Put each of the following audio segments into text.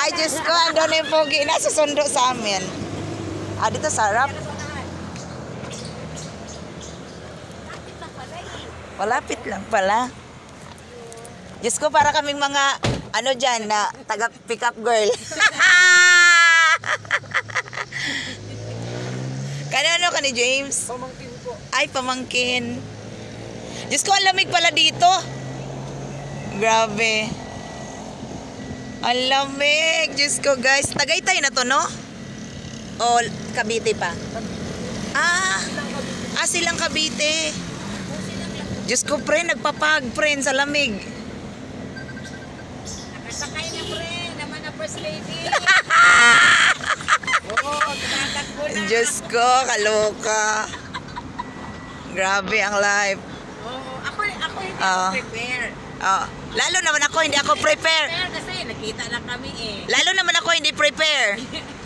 Ay, Diyos ko, andun yung pogi na susundo sa amin. Ah, dito sarap. Malapit lang pala. Diyos ko, para kaming mga, ano dyan, na taga-pick up girl. Ano ka ni James? Pamangkin po. Ay, pamangkin. Diyos ko, ang lamig pala dito. Grabe. Ang lamig. Diyos ko, guys. Tagaytay na to, no? O, Cavite pa? Silang Cavite. Diyos ko, friend, nagpapag, friend, sa lamig. Nakasakay na, friend. Naman na first lady. Diyos ko, kaloka. Grabe ang life. Ako hindi ako prepare. Lalo naman ako, hindi ako prepare. Kasi nakita lang kami eh. Lalo naman ako, hindi prepare.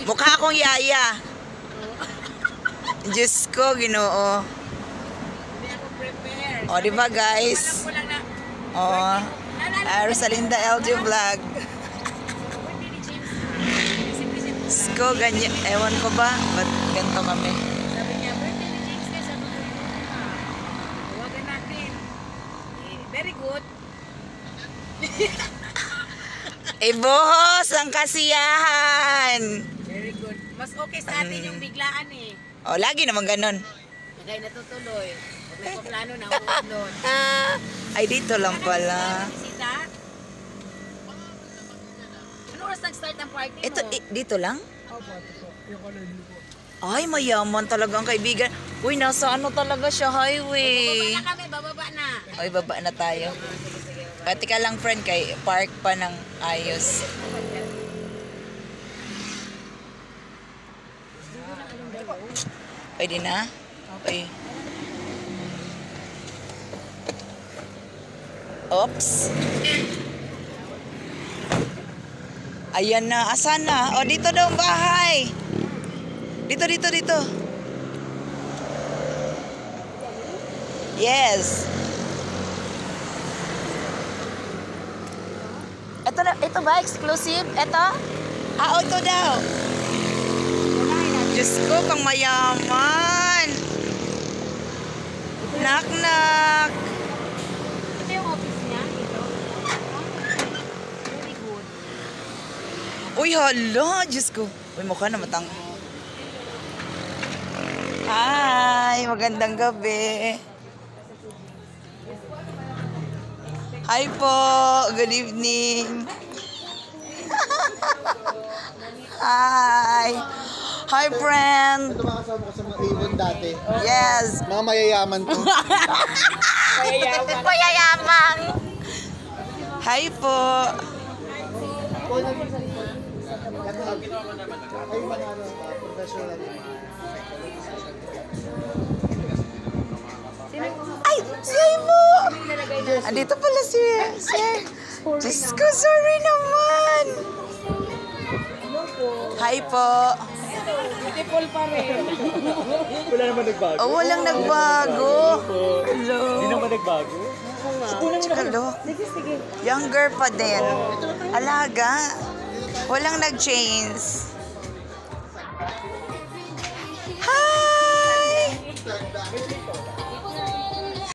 Mukha akong yaya. Diyos ko, Ginoo. Hindi ako prepare. O, diba guys? Rosalinda LG Vlog. Diyos ko, ganyan. Ewan ko ba? Ba't ganito kami? Sabi niya, birthday ni James guys. Sabi ko, tawagan natin. Very good. Ibuhos ang kasiyahan. Very good. Mas okay sa atin yung biglaan eh. O, lagi naman ganun. Magay natutuloy. Pag may paplano na doon. Ay, dito lang pala. Bisita? Ano oras nag-start ang party mo? Ito, dito lang? Opo, yung color blue po. Ay, mayaman talaga ang kaibigan. Uy, nasa ano talaga siya, highway. Bababa na kami, bababa na. Ay, baba na tayo. Pati ka lang, friend, kay park pa ng ayos. Pwede na? Okay. Oops. Ayan na. Asan na? O, dito daw ang bahay. Dito. Yes. Ito ba? Exclusive? Ito? Ito daw. Diyos ko, pang mayaman. Knock. Ito yung office niya, ito. Very good. Uy, hala. Diyos ko. Uy, mukha na matang. Hi, magandang gabi. Hi po. Good evening. Hi. Hi, friend. Ito mga kasama ko sa mga Avon dati. Yes. Mga mayayaman to. Mayayaman. Hi po. Ay, mga professional. Ay, say mo. Andito pala si Sir. Diyos ko, sorry naman. Hi po. Beautiful pa rin. Wala naman nagbago. Oh, walang nagbago. Hello. Hindi naman nagbago. Hello. Younger pa din. Alaga. Walang nag-change. Hi!